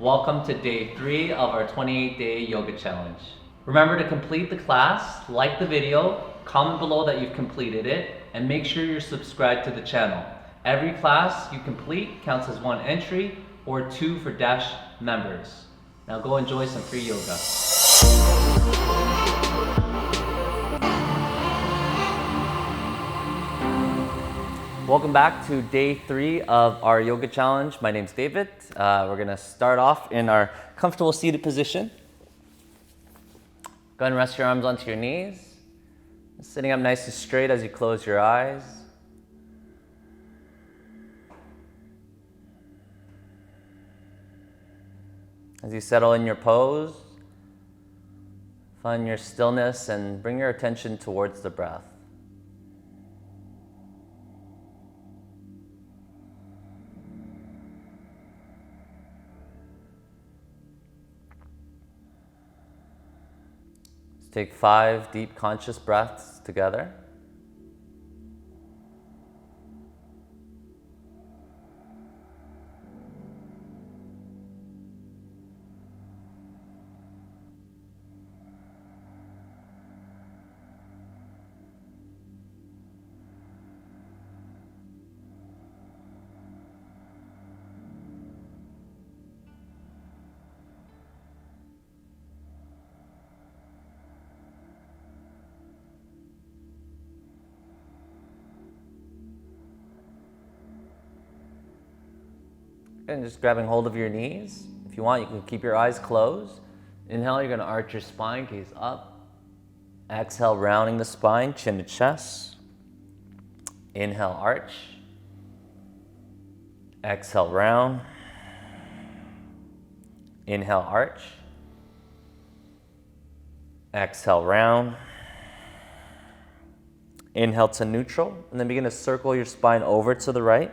Welcome to day 3 of our 28-day yoga challenge. Remember to complete the class, like the video, comment below that you've completed it, and make sure you're subscribed to the channel. Every class you complete counts as 1 entry or 2 for Dash members. Now go enjoy some free yoga. Welcome back to day 3 of our yoga challenge. My name's David. We're gonna start off in our comfortable seated position. Go ahead and rest your arms onto your knees. Sitting up nice and straight as you close your eyes. As you settle in your pose, find your stillness and bring your attention towards the breath. Take 5 deep conscious breaths together. And just grabbing hold of your knees. If you want, you can keep your eyes closed. Inhale, you're gonna arch your spine, gaze up. Exhale, rounding the spine, chin to chest. Inhale, arch. Exhale, round. Inhale, arch. Exhale, round. Inhale to neutral, and then begin to circle your spine over to the right.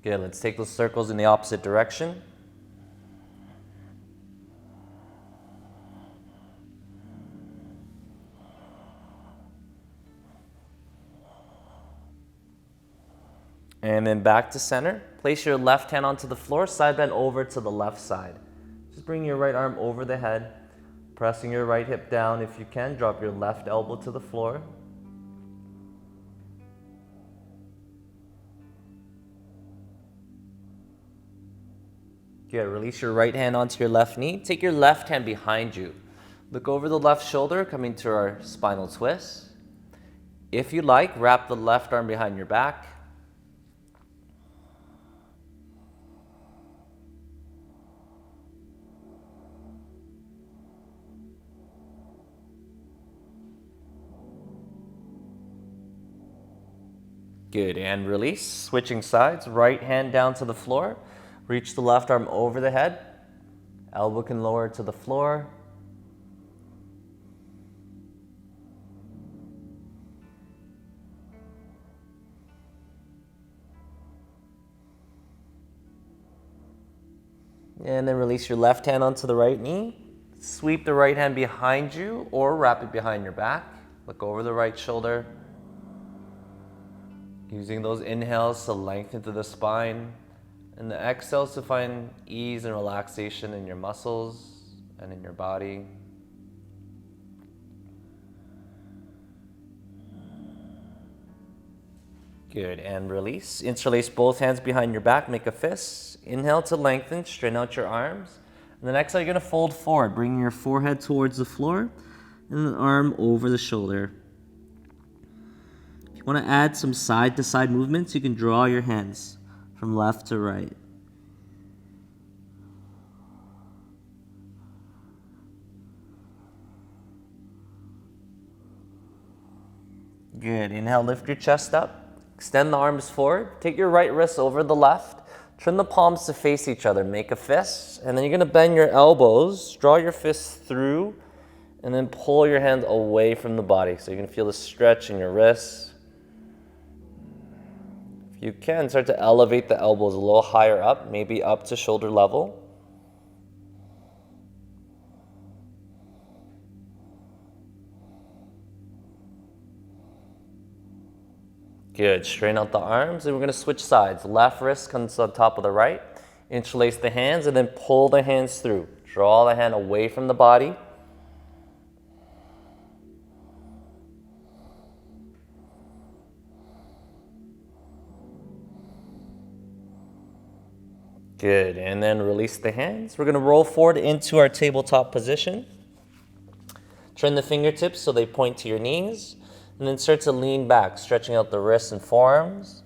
Good, let's take those circles in the opposite direction. And then back to center. Place your left hand onto the floor, side bend over to the left side. Just bring your right arm over the head, pressing your right hip down. If you can, drop your left elbow to the floor. Good, release your right hand onto your left knee. Take your left hand behind you. Look over the left shoulder, coming to our spinal twist. If you like, wrap the left arm behind your back. Good, and release. Switching sides, right hand down to the floor. Reach the left arm over the head. Elbow can lower to the floor. And then release your left hand onto the right knee. Sweep the right hand behind you or wrap it behind your back. Look over the right shoulder. Using those inhales to lengthen through the spine. And the exhales to find ease and relaxation in your muscles and in your body. Good, and release. Interlace both hands behind your back, make a fist. Inhale to lengthen, straighten out your arms. And then exhale, you're gonna fold forward, bringing your forehead towards the floor and an arm over the shoulder. If you wanna add some side to side movements, you can draw your hands from left to right. Good, inhale, lift your chest up. Extend the arms forward. Take your right wrist over the left. Turn the palms to face each other. Make a fist. And then you're gonna bend your elbows. Draw your fists through. And then pull your hands away from the body. So you're gonna feel the stretch in your wrists. You can start to elevate the elbows a little higher up, maybe up to shoulder level. Good. Straighten out the arms, and we're going to switch sides. Left wrist comes on top of the right. Interlace the hands, and then pull the hands through. Draw the hand away from the body. Good, and then release the hands. We're gonna roll forward into our tabletop position. Turn the fingertips so they point to your knees, and then start to lean back, stretching out the wrists and forearms.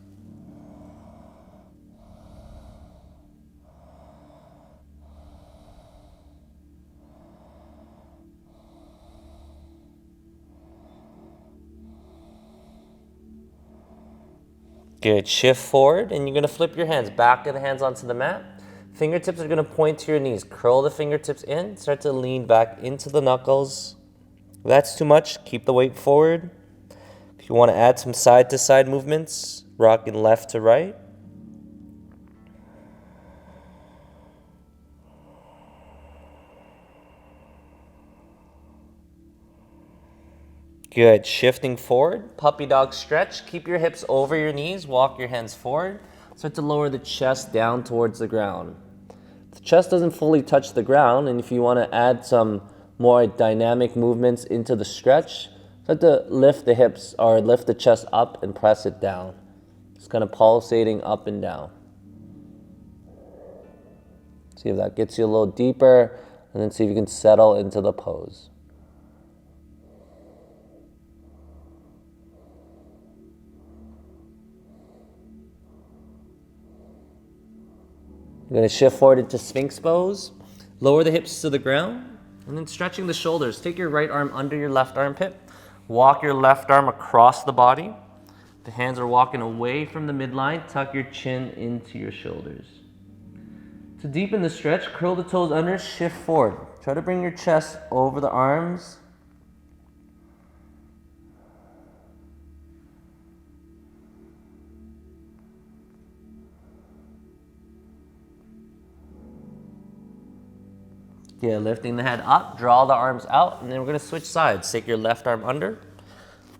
Good, shift forward, and you're gonna flip your hands, back of the hands onto the mat. Fingertips are gonna point to your knees. Curl the fingertips in, start to lean back into the knuckles. If that's too much, keep the weight forward. If you wanna add some side to side movements, rocking left to right. Good, shifting forward, puppy dog stretch. Keep your hips over your knees, walk your hands forward. Start to lower the chest down towards the ground. The chest doesn't fully touch the ground, and if you want to add some more dynamic movements into the stretch, start to lift the hips or lift the chest up and press it down. Just kind of pulsating up and down. See if that gets you a little deeper, and then see if you can settle into the pose. You're going to shift forward into Sphinx pose. Lower the hips to the ground, and then stretching the shoulders. Take your right arm under your left armpit. Walk your left arm across the body. The hands are walking away from the midline. Tuck your chin into your shoulders. To deepen the stretch, curl the toes under, shift forward. Try to bring your chest over the arms. Yeah, lifting the head up, draw the arms out, and then we're gonna switch sides. Take your left arm under,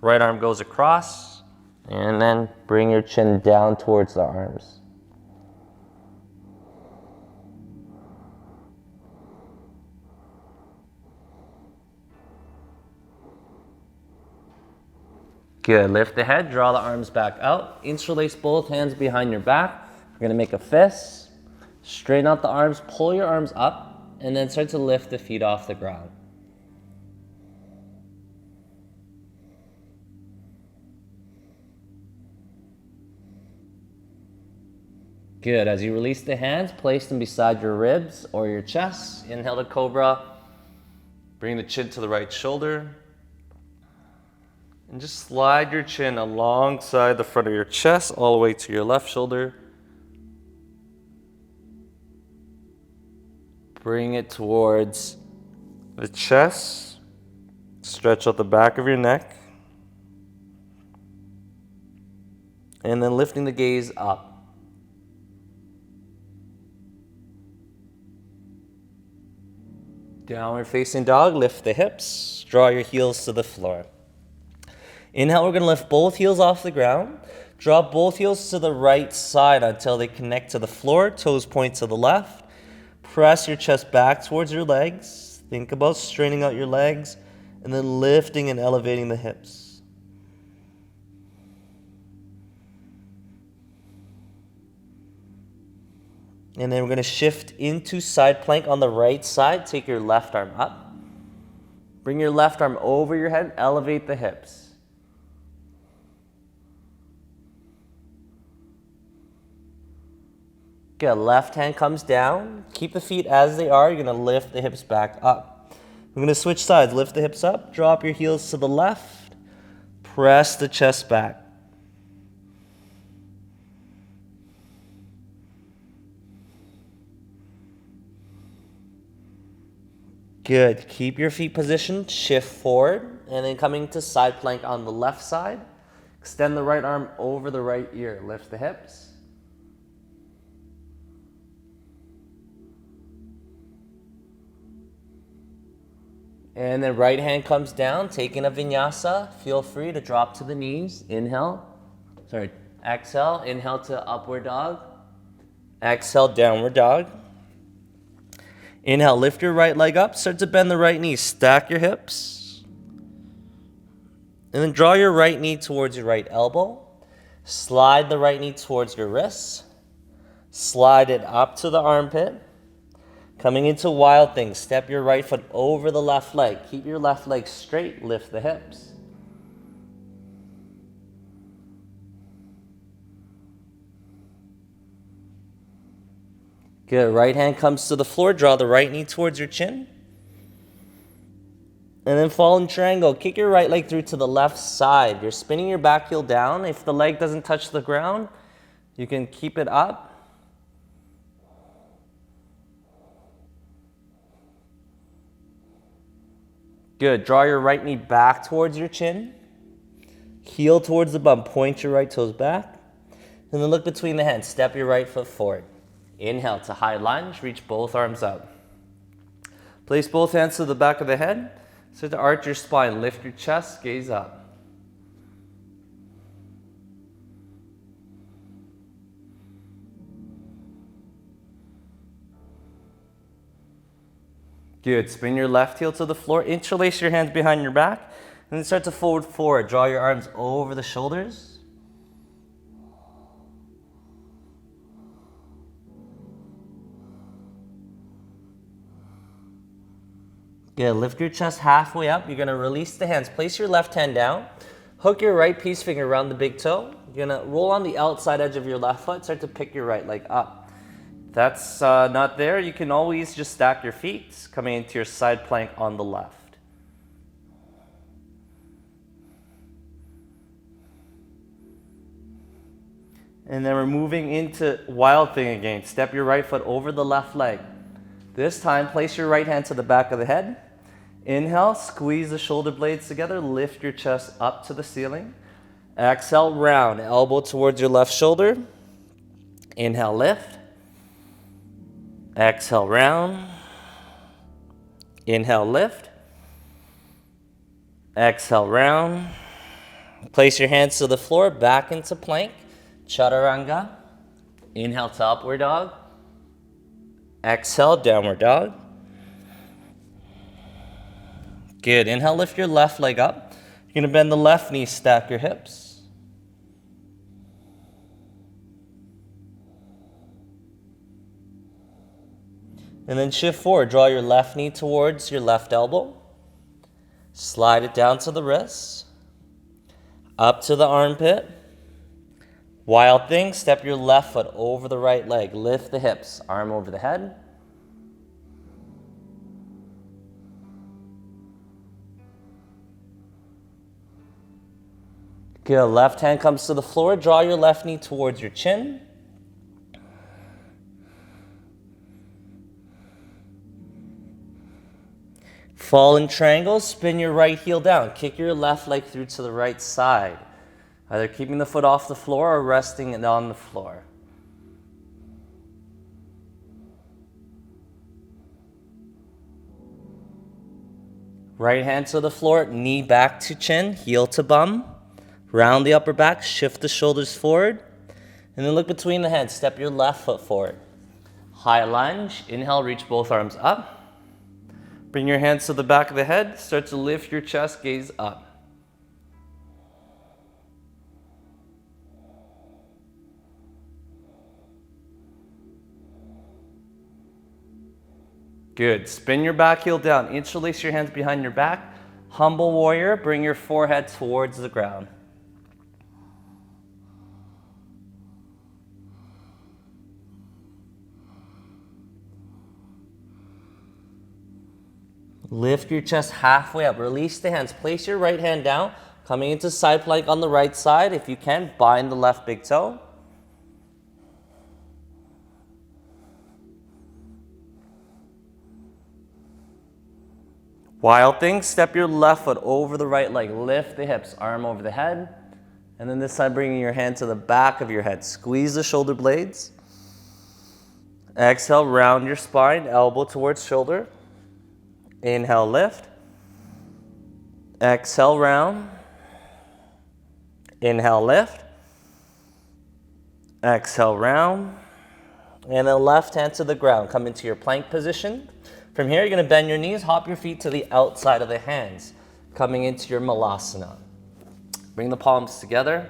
right arm goes across, and then bring your chin down towards the arms. Good, lift the head, draw the arms back out, interlace both hands behind your back. We're gonna make a fist, straighten out the arms, pull your arms up, and then start to lift the feet off the ground. Good, as you release the hands, place them beside your ribs or your chest. Inhale to Cobra. Bring the chin to the right shoulder. And just slide your chin alongside the front of your chest, all the way to your left shoulder. Bring it towards the chest. Stretch out the back of your neck. And then lifting the gaze up. Downward facing dog, lift the hips, draw your heels to the floor. Inhale, we're gonna lift both heels off the ground. Draw both heels to the right side until they connect to the floor, toes point to the left. Press your chest back towards your legs. Think about straightening out your legs and then lifting and elevating the hips. And then we're going to shift into side plank on the right side. Take your left arm up. Bring your left arm over your head. Elevate the hips. Good. Left hand comes down. Keep the feet as they are. You're going to lift the hips back up. We're going to switch sides. Lift the hips up. Drop your heels to the left. Press the chest back. Good. Keep your feet positioned. Shift forward. And then coming to side plank on the left side. Extend the right arm over the right ear. Lift the hips. And then right hand comes down, taking a vinyasa. Feel free to drop to the knees. Inhale. Sorry. Exhale, inhale to upward dog. Exhale, downward dog. Inhale, lift your right leg up. Start to bend the right knee. Stack your hips. And then draw your right knee towards your right elbow. Slide the right knee towards your wrist. Slide it up to the armpit. Coming into wild thing, step your right foot over the left leg. Keep your left leg straight, lift the hips. Good, right hand comes to the floor, draw the right knee towards your chin. And then fall in triangle, kick your right leg through to the left side. You're spinning your back heel down. If the leg doesn't touch the ground, you can keep it up. Good. Draw your right knee back towards your chin. Heel towards the bum. Point your right toes back. And then look between the hands. Step your right foot forward. Inhale to high lunge. Reach both arms up. Place both hands to the back of the head. Start to arch your spine. Lift your chest. Gaze up. Good. Spin your left heel to the floor. Interlace your hands behind your back. And then start to fold forward. Draw your arms over the shoulders. Good. Lift your chest halfway up. You're going to release the hands. Place your left hand down. Hook your right peace finger around the big toe. You're going to roll on the outside edge of your left foot. Start to pick your right leg up. If that's not there, you can always just stack your feet, coming into your side plank on the left. And then we're moving into wild thing again. Step your right foot over the left leg. This time, place your right hand to the back of the head. Inhale, squeeze the shoulder blades together. Lift your chest up to the ceiling. Exhale, round. Elbow towards your left shoulder. Inhale, lift. Exhale, round. Inhale, lift. Exhale, round. Place your hands to the floor, back into plank. Chaturanga. Inhale to upward dog. Exhale, downward dog. Good. Inhale, lift your left leg up. You're going to bend the left knee, stack your hips. And then shift forward. Draw your left knee towards your left elbow. Slide it down to the wrist. Up to the armpit. Wild thing, step your left foot over the right leg. Lift the hips, arm over the head. Good. Left hand comes to the floor. Draw your left knee towards your chin. Fall in triangle, spin your right heel down. Kick your left leg through to the right side. Either keeping the foot off the floor or resting it on the floor. Right hand to the floor, knee back to chin, heel to bum. Round the upper back, shift the shoulders forward. And then look between the hands, step your left foot forward. High lunge, inhale, reach both arms up. Bring your hands to the back of the head, start to lift your chest, gaze up. Good. Spin your back heel down. Interlace your hands behind your back. Humble warrior. Bring your forehead towards the ground. Lift your chest halfway up. Release the hands. Place your right hand down. Coming into side plank on the right side. If you can, bind the left big toe. Wild thing, step your left foot over the right leg. Lift the hips, arm over the head. And then this time, bringing your hand to the back of your head. Squeeze the shoulder blades. Exhale, round your spine, elbow towards shoulder. Inhale, lift. Exhale, round. Inhale, lift. Exhale, round. And then left hand to the ground. Come into your plank position. From here, you're going to bend your knees, hop your feet to the outside of the hands, coming into your Malasana. Bring the palms together.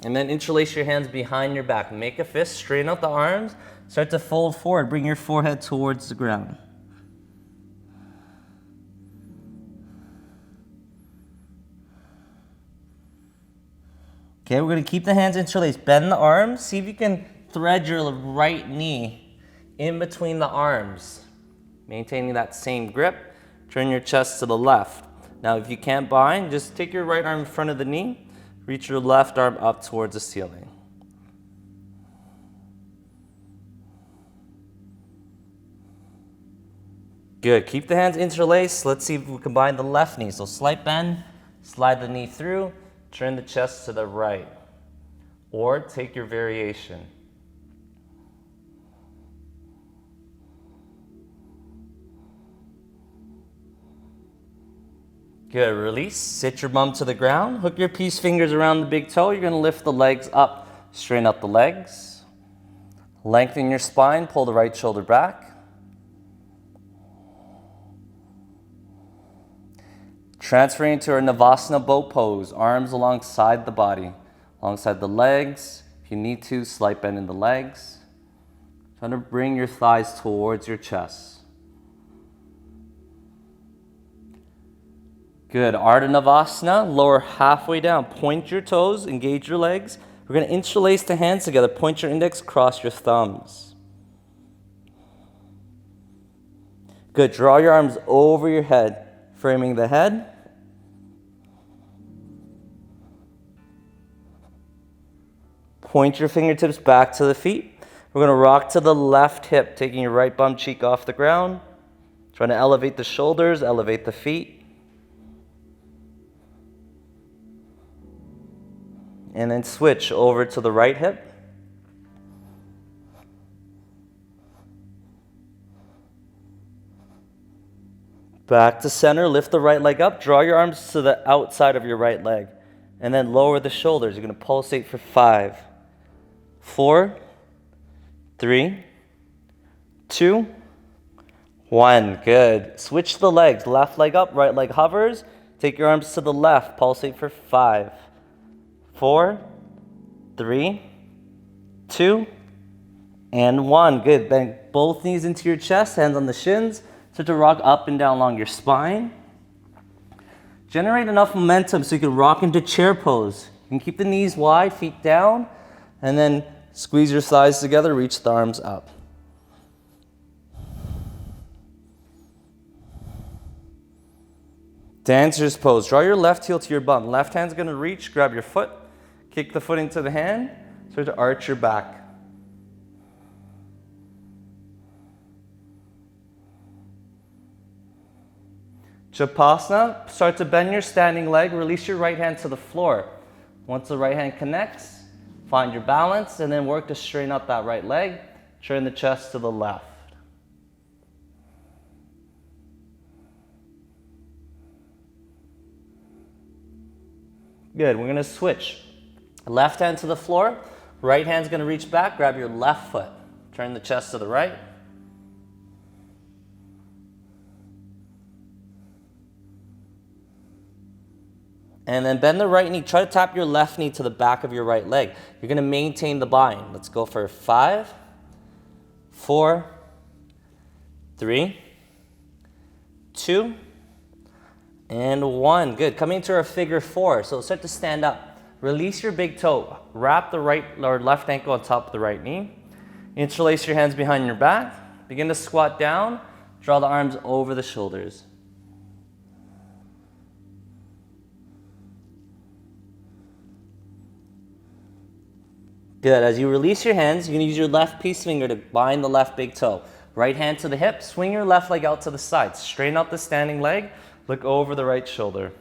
And then interlace your hands behind your back. Make a fist, straighten out the arms, start to fold forward. Bring your forehead towards the ground. Okay, we're going to keep the hands interlaced. Bend the arms. See if you can thread your right knee in between the arms. Maintaining that same grip. Turn your chest to the left. Now, if you can't bind, just take your right arm in front of the knee. Reach your left arm up towards the ceiling. Good. Keep the hands interlaced. Let's see if we combine the left knee. So slight bend, slide the knee through, turn the chest to the right. Or take your variation. Good, release, sit your bum to the ground, hook your peace fingers around the big toe. You're gonna lift the legs up, straighten up the legs. Lengthen your spine, pull the right shoulder back. Transferring to our Navasana boat pose, arms alongside the body, alongside the legs. If you need to, slight bend in the legs. Trying to bring your thighs towards your chest. Good, Ardha Navasana, lower halfway down. Point your toes, engage your legs. We're going to interlace the hands together. Point your index, cross your thumbs. Good, draw your arms over your head, framing the head. Point your fingertips back to the feet. We're going to rock to the left hip, taking your right bum cheek off the ground. Trying to elevate the shoulders, elevate the feet. And then switch over to the right hip. Back to center, lift the right leg up, draw your arms to the outside of your right leg. And then lower the shoulders. You're going to pulsate for 5, 4, 3, 2, 1. Good. Switch the legs. Left leg up, right leg hovers. Take your arms to the left. Pulsate for 5, 4, 3, 2, and 1. Good. Bend both knees into your chest, hands on the shins. Start to rock up and down along your spine. Generate enough momentum so you can rock into chair pose. You can keep the knees wide, feet down, and then squeeze your thighs together, reach the arms up. Dancer's pose. Draw your left heel to your bum. Left hand's going to reach, grab your foot, kick the foot into the hand, start to arch your back. Chapasana, start to bend your standing leg, release your right hand to the floor. Once the right hand connects, find your balance, and then work to straighten out that right leg, turn the chest to the left. Good, we're gonna switch. Left hand to the floor, right hand's gonna reach back, grab your left foot. Turn the chest to the right. And then bend the right knee. Try to tap your left knee to the back of your right leg. You're going to maintain the bind. Let's go for 5, 4, 3, 2, and 1. Good. Coming into our figure 4. So start to stand up. Release your big toe. Wrap the right or left ankle on top of the right knee. Interlace your hands behind your back. Begin to squat down. Draw the arms over the shoulders. Good. As you release your hands, you're going to use your left peace finger to bind the left big toe. Right hand to the hip. Swing your left leg out to the side. Straighten out the standing leg. Look over the right shoulder.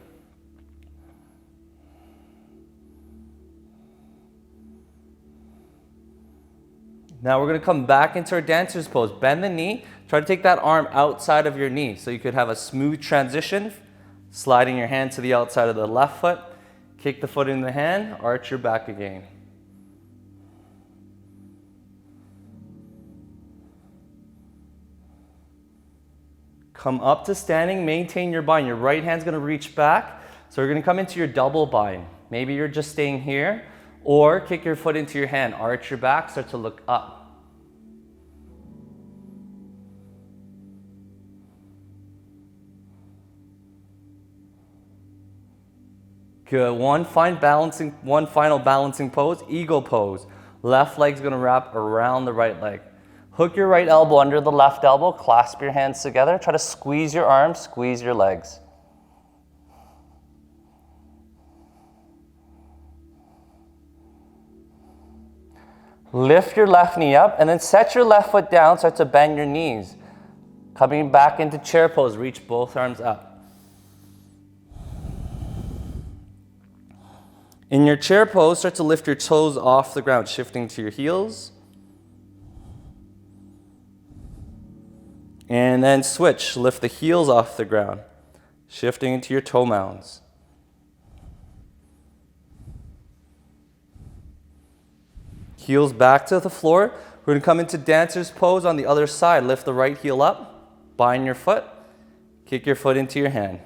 Now we're going to come back into our dancer's pose. Bend the knee. Try to take that arm outside of your knee so you could have a smooth transition. Sliding your hand to the outside of the left foot. Kick the foot in the hand. Arch your back again. Come up to standing, maintain your bind. Your right hand's gonna reach back. So you're gonna come into your double bind. Maybe you're just staying here, or kick your foot into your hand. Arch your back, start to look up. Good, one final balancing pose, eagle pose. Left leg's gonna wrap around the right leg. Hook your right elbow under the left elbow, clasp your hands together. Try to squeeze your arms, squeeze your legs. Lift your left knee up and then set your left foot down, start to bend your knees. Coming back into chair pose, reach both arms up. In your chair pose, start to lift your toes off the ground, shifting to your heels. And then switch, lift the heels off the ground, shifting into your toe mounds. Heels back to the floor. We're gonna come into dancer's pose on the other side. Lift the right heel up, bind your foot, kick your foot into your hand.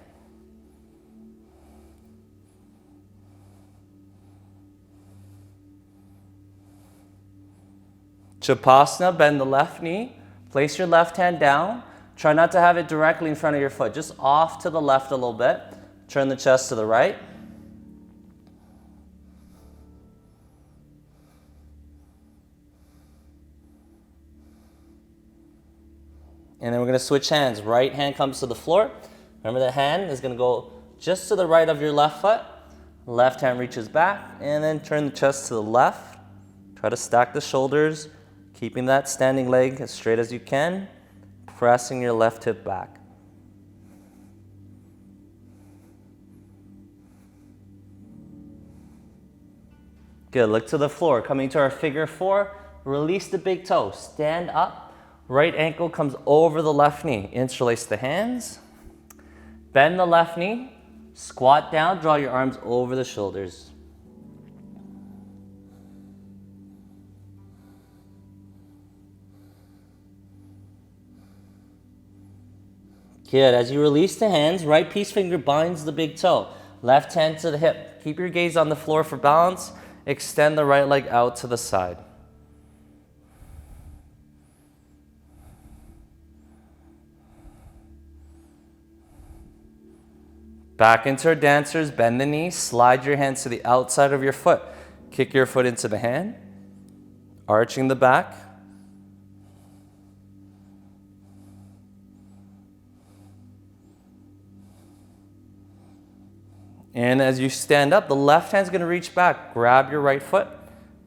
Shavasana, bend the left knee, place your left hand down. Try not to have it directly in front of your foot, just off to the left a little bit. Turn the chest to the right. And then we're gonna switch hands. Right hand comes to the floor. Remember the hand is gonna go just to the right of your left foot. Left hand reaches back, and then turn the chest to the left. Try to stack the shoulders, keeping that standing leg as straight as you can, pressing your left hip back. Good, look to the floor. Coming to our figure four, release the big toe, stand up, right ankle comes over the left knee. Interlace the hands, bend the left knee, squat down, draw your arms over the shoulders. Good, as you release the hands, right peace finger binds the big toe. Left hand to the hip. Keep your gaze on the floor for balance. Extend the right leg out to the side. Back into our dancers, bend the knee, slide your hands to the outside of your foot. Kick your foot into the hand, arching the back. And as you stand up, the left hand's gonna reach back. Grab your right foot,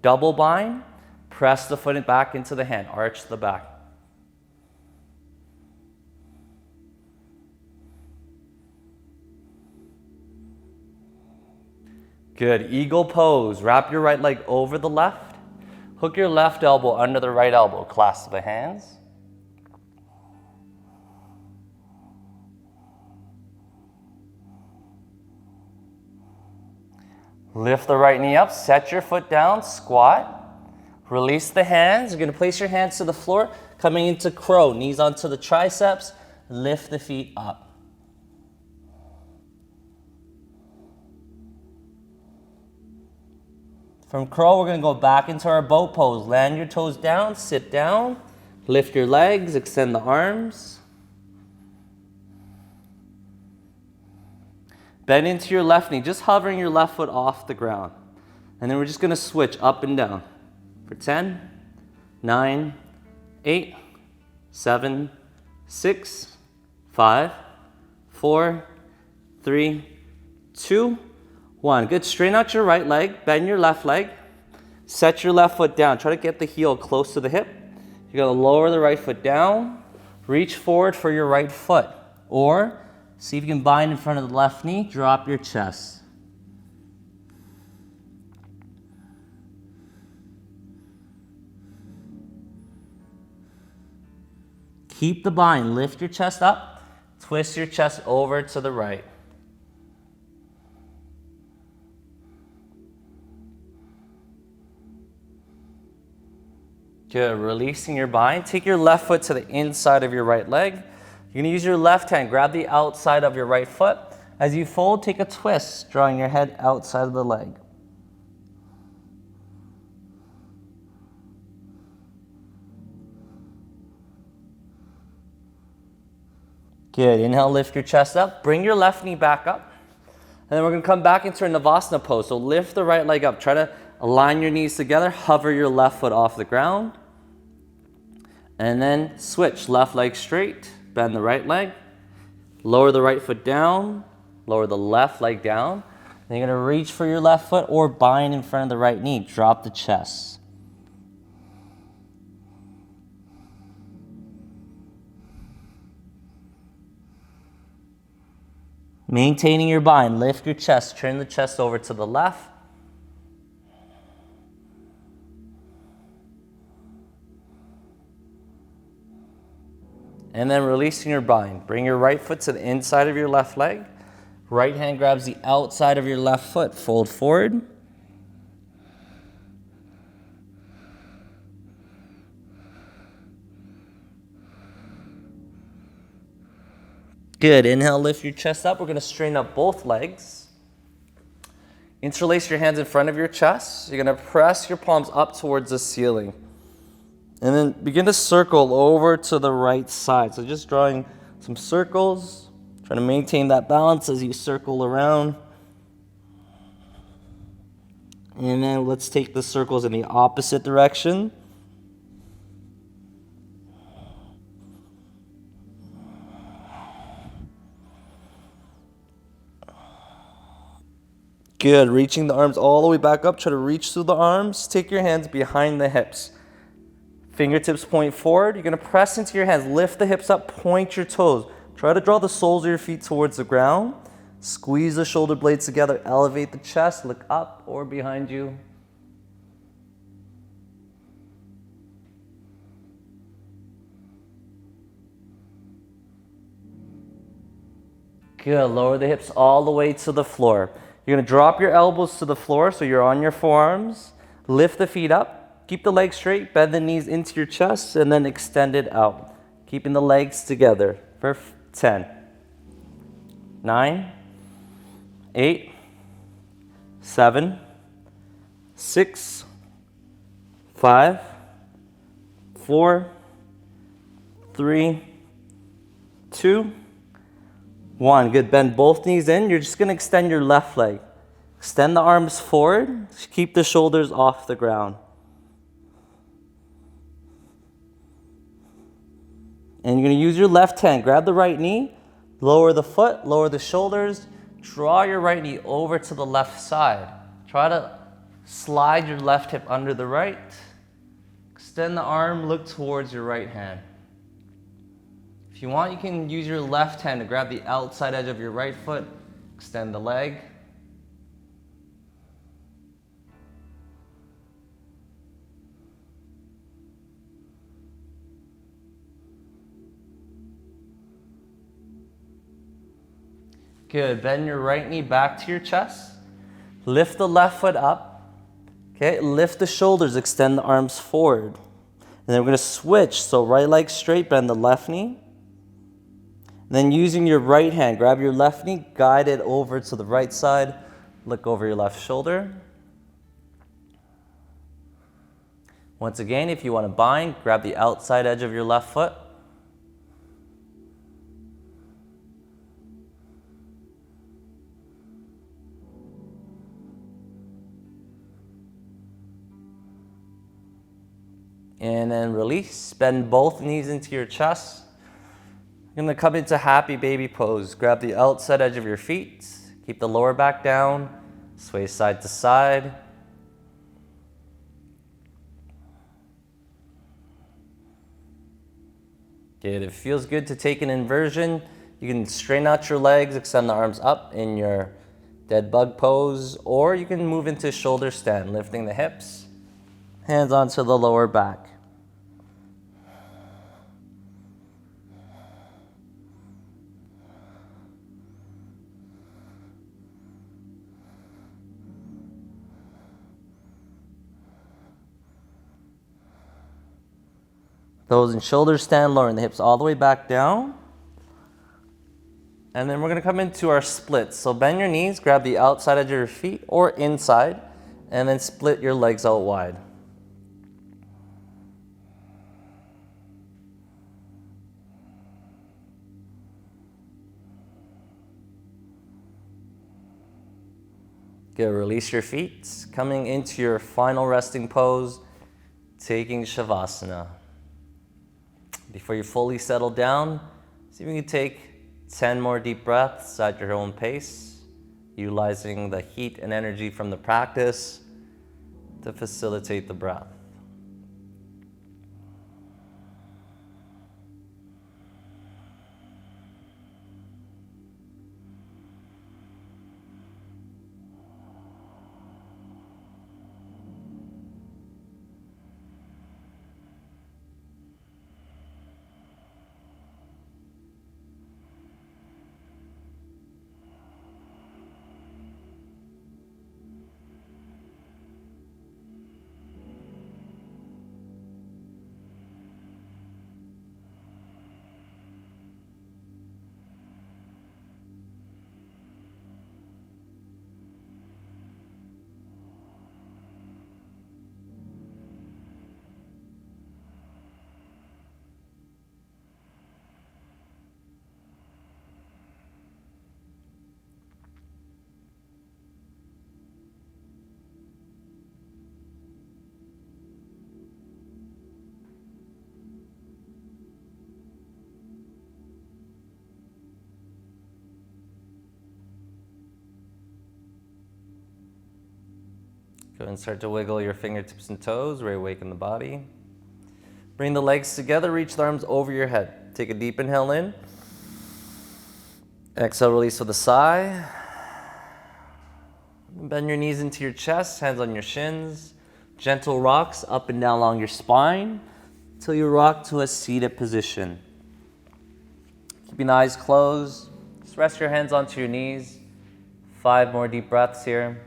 double bind, press the foot back into the hand, arch the back. Good, eagle pose. Wrap your right leg over the left. Hook your left elbow under the right elbow. Clasp the hands. Lift the right knee up, set your foot down, squat. Release the hands. You're gonna place your hands to the floor, coming into crow, knees onto the triceps, lift the feet up. From crow, we're gonna go back into our boat pose. Land your toes down, sit down, lift your legs, extend the arms. Bend into your left knee, just hovering your left foot off the ground. And then we're just gonna switch up and down for 10, 9, 8, 7, 6, 5, 4, 3, 2, 1. Good, straighten out your right leg, bend your left leg, set your left foot down. Try to get the heel close to the hip. You're gonna lower the right foot down, reach forward for your right foot, or see if you can bind in front of the left knee, drop your chest. Keep the bind, lift your chest up, twist your chest over to the right. Good, releasing your bind. Take your left foot to the inside of your right leg. You're gonna use your left hand, grab the outside of your right foot. As you fold, take a twist, drawing your head outside of the leg. Good, inhale, lift your chest up. Bring your left knee back up. And then we're gonna come back into a Navasana pose. So lift the right leg up. Try to align your knees together. Hover your left foot off the ground. And then switch, left leg straight. Bend the right leg. Lower the right foot down. Lower the left leg down. Then you're gonna reach for your left foot or bind in front of the right knee. Drop the chest. Maintaining your bind, lift your chest, turn the chest over to the left. And then releasing your bind. Bring your right foot to the inside of your left leg. Right hand grabs the outside of your left foot. Fold forward. Good. Inhale, lift your chest up. We're going to straighten up both legs. Interlace your hands in front of your chest. You're going to press your palms up towards the ceiling. And then begin to circle over to the right side. So just drawing some circles, trying to maintain that balance as you circle around. And then let's take the circles in the opposite direction. Good. Reaching the arms all the way back up. Try to reach through the arms. Take your hands behind the hips. Fingertips point forward. You're going to press into your hands. Lift the hips up. Point your toes. Try to draw the soles of your feet towards the ground. Squeeze the shoulder blades together. Elevate the chest. Look up or behind you. Good. Lower the hips all the way to the floor. You're going to drop your elbows to the floor so you're on your forearms. Lift the feet up. Keep the legs straight. Bend the knees into your chest and then extend it out. Keeping the legs together for 10, 9, 8, 7, 6, 5, 4, 3, 2, 1. Good. Bend both knees in. You're just going to extend your left leg. Extend the arms forward. Keep the shoulders off the ground. And you're going to use your left hand. Grab the right knee. Lower the foot. Lower the shoulders. Draw your right knee over to the left side. Try to slide your left hip under the right. Extend the arm. Look towards your right hand. If you want, you can use your left hand to grab the outside edge of your right foot. Extend the leg. Good. Bend your right knee back to your chest. Lift the left foot up. Okay. Lift the shoulders. Extend the arms forward. And then we're going to switch. So right leg straight, bend the left knee. Then using your right hand, grab your left knee, guide it over to the right side. Look over your left shoulder. Once again, if you want to bind, grab the outside edge of your left foot. And then release. Bend both knees into your chest. You're going to come into happy baby pose. Grab the outside edge of your feet. Keep the lower back down. Sway side to side. Good. If it feels good to take an inversion, you can straighten out your legs, extend the arms up in your dead bug pose, or you can move into shoulder stand, lifting the hips, hands onto the lower back. Those in shoulder stand, lowering the hips all the way back down. And then we're gonna come into our splits. So bend your knees, grab the outside edge of your feet or inside, and then split your legs out wide. Good, release your feet. Coming into your final resting pose, taking Shavasana. Before you fully settle down, see if you can take 10 more deep breaths at your own pace, utilizing the heat and energy from the practice to facilitate the breath. Go ahead and start to wiggle your fingertips and toes, reawaken the body. Bring the legs together, reach the arms over your head. Take a deep inhale in. Exhale, release with a sigh. Bend your knees into your chest, hands on your shins. Gentle rocks up and down along your spine until you rock to a seated position. Keeping the eyes closed. Just rest your hands onto your knees. 5 more deep breaths here.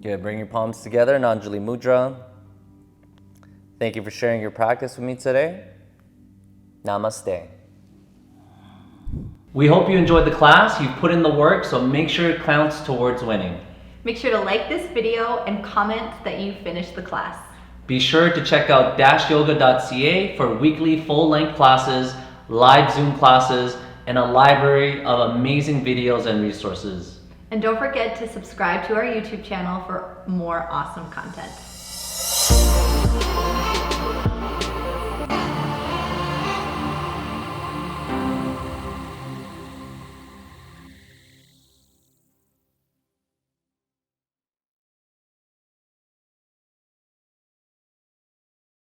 Good, bring your palms together, Anjali Mudra. Thank you for sharing your practice with me today. Namaste. We hope you enjoyed the class. You've put in the work, so make sure it counts towards winning. Make sure to like this video and comment that you finished the class. Be sure to check out dashyoga.ca for weekly full-length classes, live Zoom classes, and a library of amazing videos and resources. And don't forget to subscribe to our YouTube channel for more awesome content.